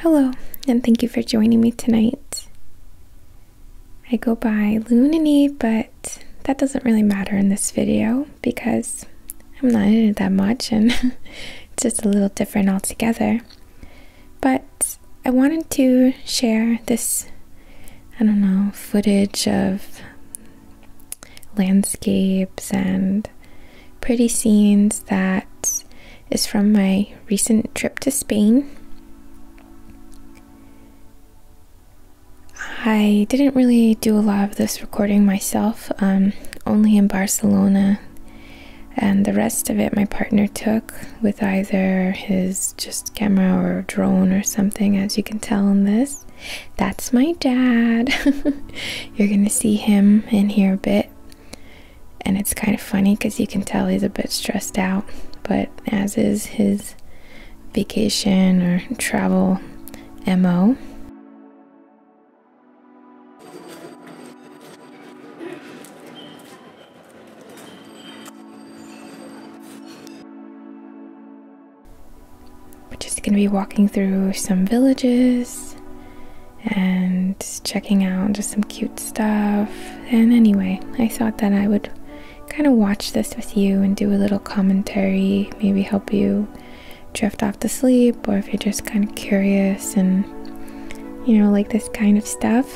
Hello, and thank you for joining me tonight. I go by Lune, but that doesn't really matter in this video because I'm not in it that much and it's just a little different altogether. But I wanted to share this, footage of landscapes and pretty scenes that is from my recent trip to Spain. I didn't really do a lot of this recording myself, only in Barcelona, and the rest of it my partner took with either his just camera or drone or something, as you can tell in this. That's my dad. You're gonna see him in here a bit, and it's kind of funny because you can tell he's a bit stressed out, but as is his vacation or travel MO. Going to be walking through some villages and checking out just some cute stuff. And anyway, I thought that I would kind of watch this with you and do a little commentary, maybe help you drift off to sleep, or if you're just kind of curious and like this kind of stuff.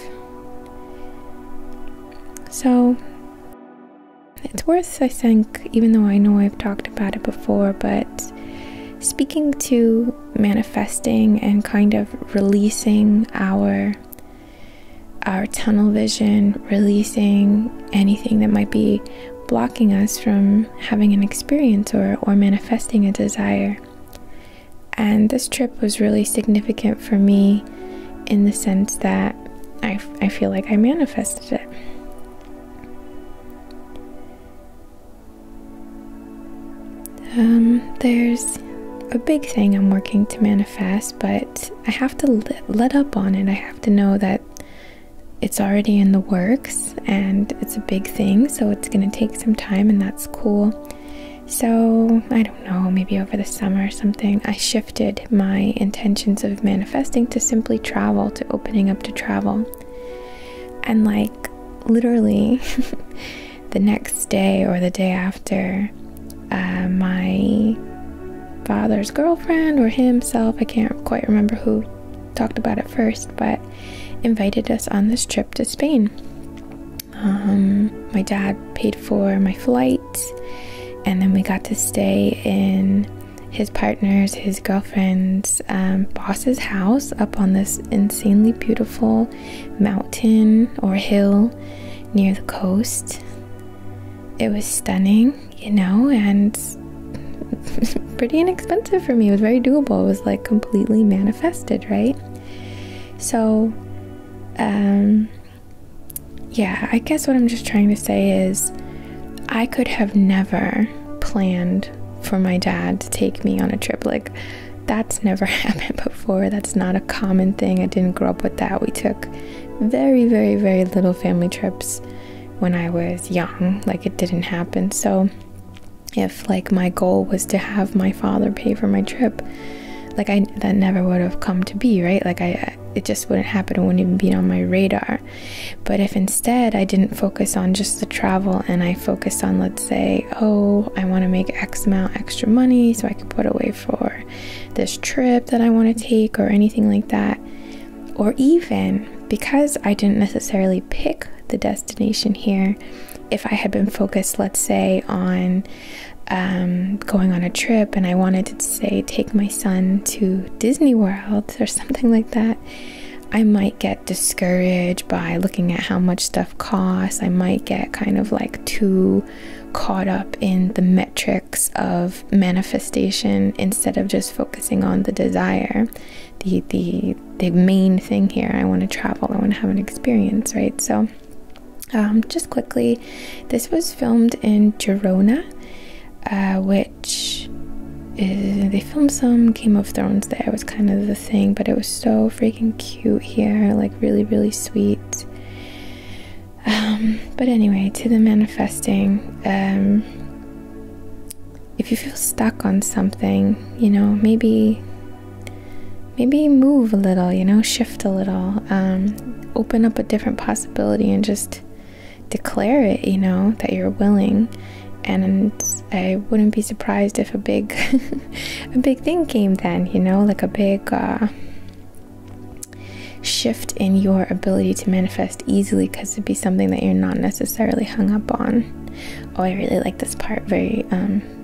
So it's worth, I think, even though I know I've talked about it before, but speaking to manifesting and kind of releasing our tunnel vision, releasing anything that might be blocking us from having an experience or manifesting a desire. And this trip was really significant for me in the sense that I feel like I manifested it. There's a big thing I'm working to manifest, but I have to let up on it. I have to know that it's already in the works and it's a big thing, so it's going to take some time, and that's cool. So I don't know, maybe over the summer or something, I shifted my intentions of manifesting to simply travel, to opening up to travel. And like literally the next day or the day after, my father's girlfriend or himself, I can't quite remember who talked about it first, but invited us on this trip to Spain. My dad paid for my flight, and then we got to stay in his girlfriend's boss's house up on this insanely beautiful mountain or hill near the coast. It was stunning, and pretty inexpensive for me. It was very doable. It was like completely manifested, right? So yeah, I guess what I'm just trying to say is I could have never planned for my dad to take me on a trip. Like, that's never happened before. That's not a common thing. I didn't grow up with that. We took very, very, very little family trips when I was young. Like, it didn't happen. So if like my goal was to have my father pay for my trip, like that never would have come to be, right? Like it just wouldn't happen. It wouldn't even be on my radar. But if instead I didn't focus on just the travel and I focused on, let's say, oh, I want to make X amount extra money so I can put away for this trip that I want to take or anything like that, or even because I didn't necessarily pick the destination here, if I had been focused, let's say, on going on a trip and I wanted to say take my son to Disney World or something like that, I might get discouraged by looking at how much stuff costs. I might get kind of like too caught up in the metrics of manifestation instead of just focusing on the desire, the main thing here. I want to travel, I want to have an experience, right? So just quickly, this was filmed in Girona, which is, they filmed some Game of Thrones there. It was kind of the thing, but it was so freaking cute here, like really, really sweet. But anyway, to the manifesting, if you feel stuck on something, maybe maybe move a little, you know, shift a little, open up a different possibility and just declare it, you know, that you're willing. And I wouldn't be surprised if a big a big thing came then, you know, like a big shift in your ability to manifest easily, because it'd be something that you're not necessarily hung up on. Oh, I really like this part very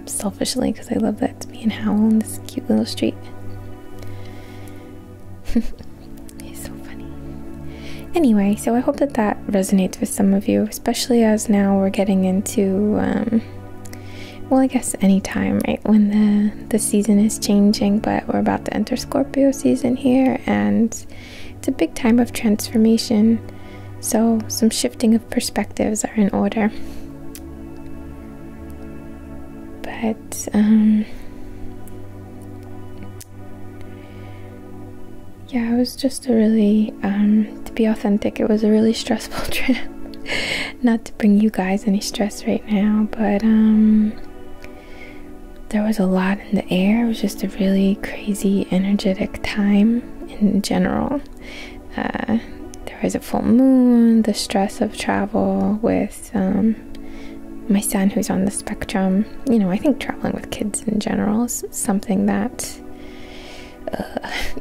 selfishly, because I love that it's me and Howell in this cute little street. He's so funny. Anyway, so I hope that that resonates with some of you, especially as now we're getting into well, I guess anytime, right, when the season is changing, but we're about to enter Scorpio season here, and it's a big time of transformation, so some shifting of perspectives are in order. But yeah, it was just a really, to be authentic, it was a really stressful trip. Not to bring you guys any stress right now, but there was a lot in the air. It was just a really crazy, energetic time in general. There was a full moon, the stress of travel with my son who's on the spectrum. You know, I think traveling with kids in general is something that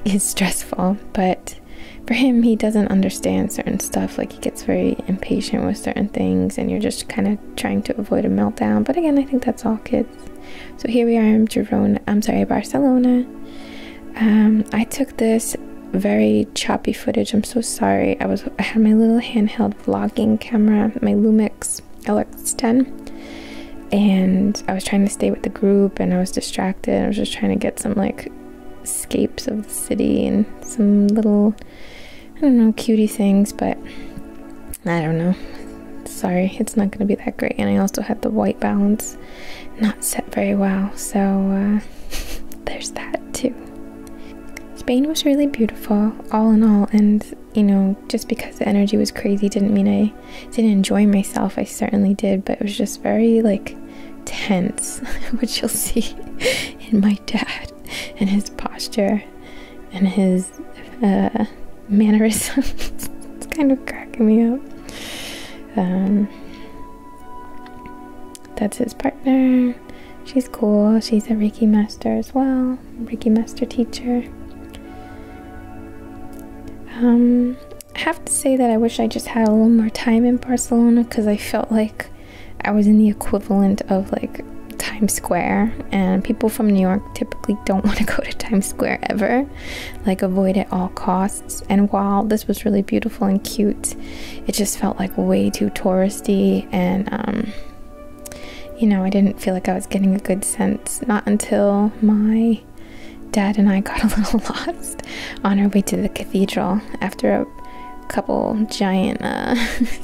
is stressful, but for him, he doesn't understand certain stuff. Like, he gets very impatient with certain things, and you're just kind of trying to avoid a meltdown. But again, I think that's all kids. So here we are in Barcelona. I took this very choppy footage. I'm so sorry. I had my little handheld vlogging camera, my Lumix LX10, and I was trying to stay with the group, and I was distracted. I was just trying to get some like escapes of the city and some little, I don't know, cutie things, but I don't know. Sorry, it's not going to be that great. And I also had the white balance not set very well, so there's that too. Spain was really beautiful, all in all, and you know, just because the energy was crazy didn't mean I didn't enjoy myself. I certainly did, but it was just very like tense, which you'll see in my dad and his posture and his mannerisms. It's kind of cracking me up. That's his partner. She's cool. She's a Reiki master as well, Reiki master teacher. I have to say that I wish I just had a little more time in Barcelona, because I felt like I was in the equivalent of like Times Square, and people from New York typically don't want to go to Times Square ever, like avoid at all costs. And while this was really beautiful and cute, it just felt like way too touristy, and you know, I didn't feel like I was getting a good sense, not until my dad and I got a little lost on our way to the cathedral after a couple giant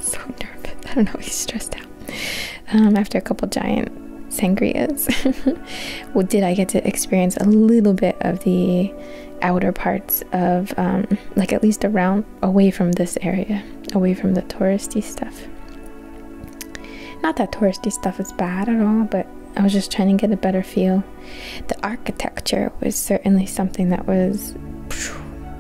so nervous, I don't know, he's stressed out. After a couple giant sangrias. Well, did I get to experience a little bit of the outer parts of like at least around, away from this area, away from the touristy stuff. Not that touristy stuff is bad at all, but I was just trying to get a better feel. The architecture was certainly something that was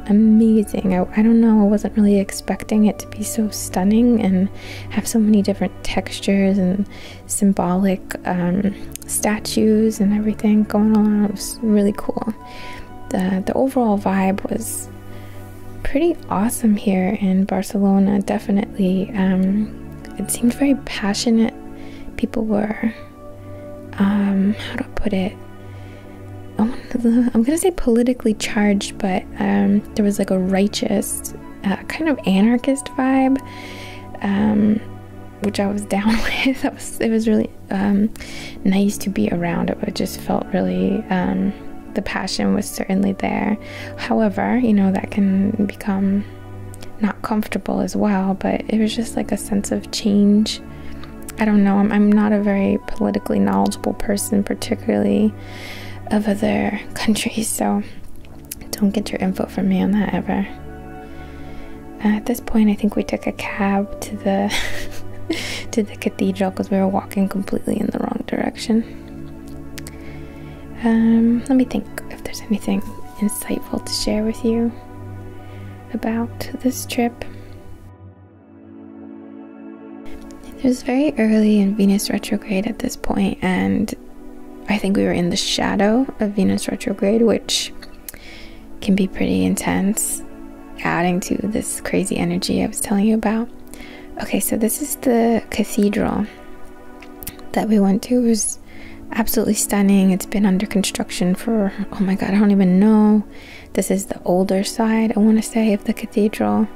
amazing. I don't know, I wasn't really expecting it to be so stunning and have so many different textures and symbolic statues and everything going on. It was really cool. The overall vibe was pretty awesome here in Barcelona, definitely. It seemed very passionate. People were, how do I put it? I'm gonna say politically charged, but there was like a righteous, kind of anarchist vibe, which I was down with. It was really nice to be around. It just felt really, the passion was certainly there. However, you know, that can become not comfortable as well, but it was just like a sense of change. I don't know, I'm not a very politically knowledgeable person, particularly of other countries, so don't get your info from me on that ever. At this point, I think we took a cab to the to the cathedral because we were walking completely in the wrong direction. Let me think if there's anything insightful to share with you about this trip. It was very early in Venus retrograde at this point, and I think we were in the shadow of Venus retrograde, which can be pretty intense, adding to this crazy energy I was telling you about. Okay, so this is the cathedral that we went to. It was absolutely stunning. It's been under construction for, oh my god, I don't even know. This is the older side, I want to say, of the cathedral.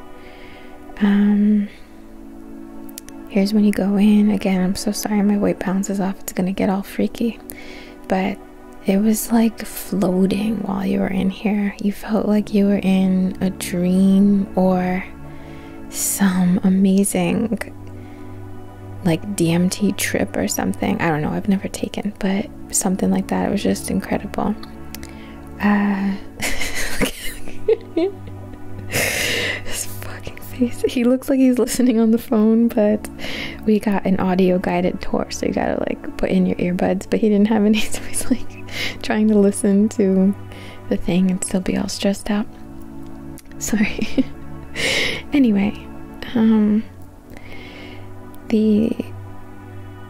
Here's when you go in. Again, I'm so sorry my weight bounces off. It's gonna get all freaky. But it was like floating while you were in here. You felt like you were in a dream or some amazing like DMT trip or something. I don't know, I've never taken, but something like that. It was just incredible. His fucking face. He looks like he's listening on the phone, but we got an audio guided tour, so you gotta like put in your earbuds, but he didn't have any, so he's like trying to listen to the thing and still be all stressed out. Sorry. Anyway, I'm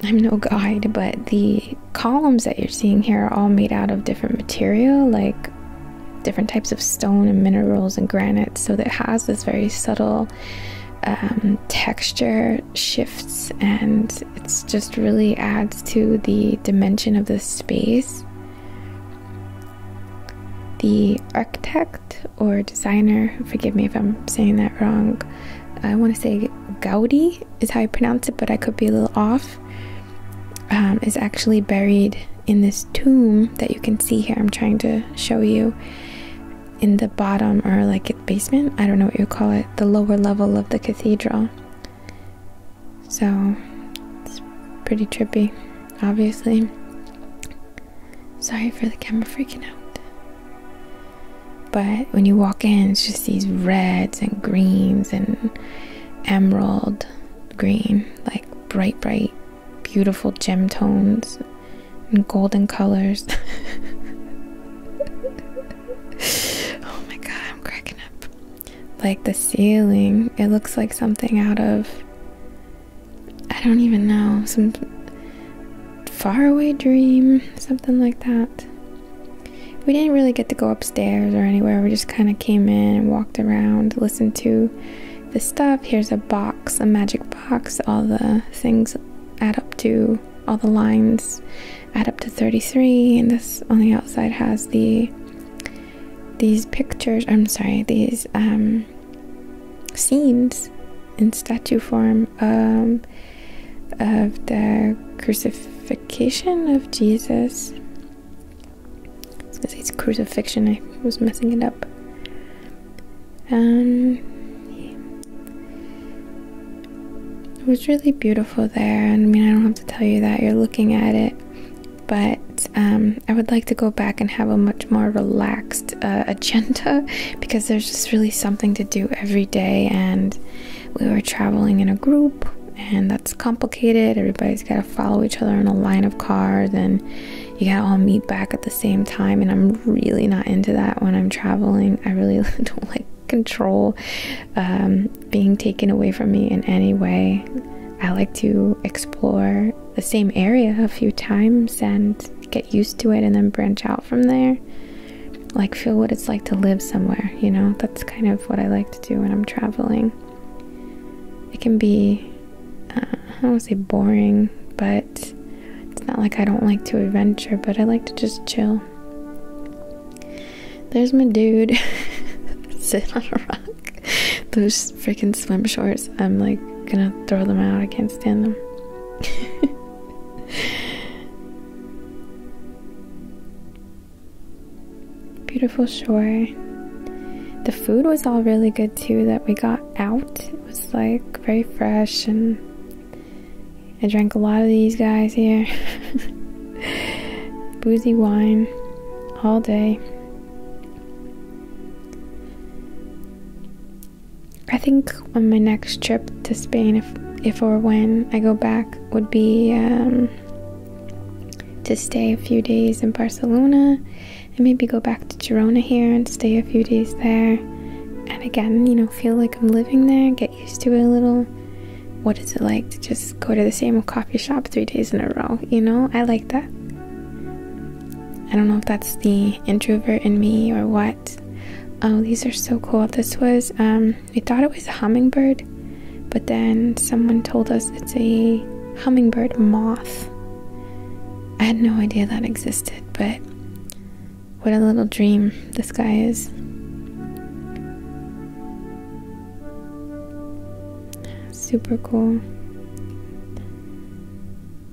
no guide, but the columns that you're seeing here are all made out of different material, like different types of stone and minerals and granite, so that it has this very subtle texture shifts, and it's just really adds to the dimension of the space. The architect or designer, forgive me if I'm saying that wrong, I want to say Gaudi is how you pronounce it, but I could be a little off, is actually buried in this tomb that you can see here. I'm trying to show you in the bottom, or like its basement, I don't know what you call it, the lower level of the cathedral. So it's pretty trippy, obviously. Sorry for the camera freaking out. But when you walk in, it's just these reds and greens and emerald green, like bright, beautiful gem tones and golden colors. Oh my god, I'm cracking up. Like the ceiling, it looks like something out of, I don't even know, some faraway dream, something like that. We didn't really get to go upstairs or anywhere. We just kind of came in and walked around, listened to the stuff. Here's a box, a magic box. All the things add up to, all the lines add up to 33. And this on the outside has these pictures, these scenes in statue form of the crucifixion of Jesus. I was gonna say it's crucifixion, I was messing it up. It was really beautiful there. I mean, I don't have to tell you that, you're looking at it, but I would like to go back and have a much more relaxed agenda, because there's just really something to do every day, and we were traveling in a group, and that's complicated. Everybody's got to follow each other in a line of cars, and you gotta all meet back at the same time, and I'm really not into that when I'm traveling. I really don't like control being taken away from me in any way. I like to explore the same area a few times and get used to it, and then branch out from there. Like, feel what it's like to live somewhere, you know? That's kind of what I like to do when I'm traveling. It can be, I don't want to say boring, but it's not like I don't like to adventure, but I like to just chill. There's my dude sitting on a rock. Those freaking swim shorts, I'm like gonna throw them out. I can't stand them. Beautiful shore. The food was all really good too that we got out. It was like very fresh, and I drank a lot of these guys here. Boozy wine all day. I think on my next trip to Spain, if or when I go back, would be to stay a few days in Barcelona and maybe go back to Girona here and stay a few days there. And again, you know, feel like I'm living there, get used to it a little. What is it like to just go to the same coffee shop 3 days in a row? You know, I like that. I don't know if that's the introvert in me or what. Oh, these are so cool. This was, we thought it was a hummingbird, but then someone told us it's a hummingbird moth. I had no idea that existed, but what a little dream this guy is. Super cool.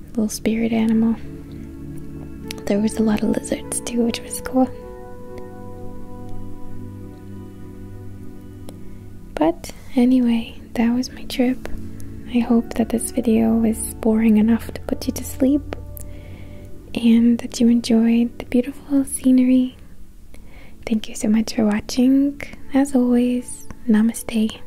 Little spirit animal. There was a lot of lizards too, which was cool. But anyway, that was my trip. I hope that this video was boring enough to put you to sleep, and that you enjoyed the beautiful scenery. Thank you so much for watching. As always, namaste.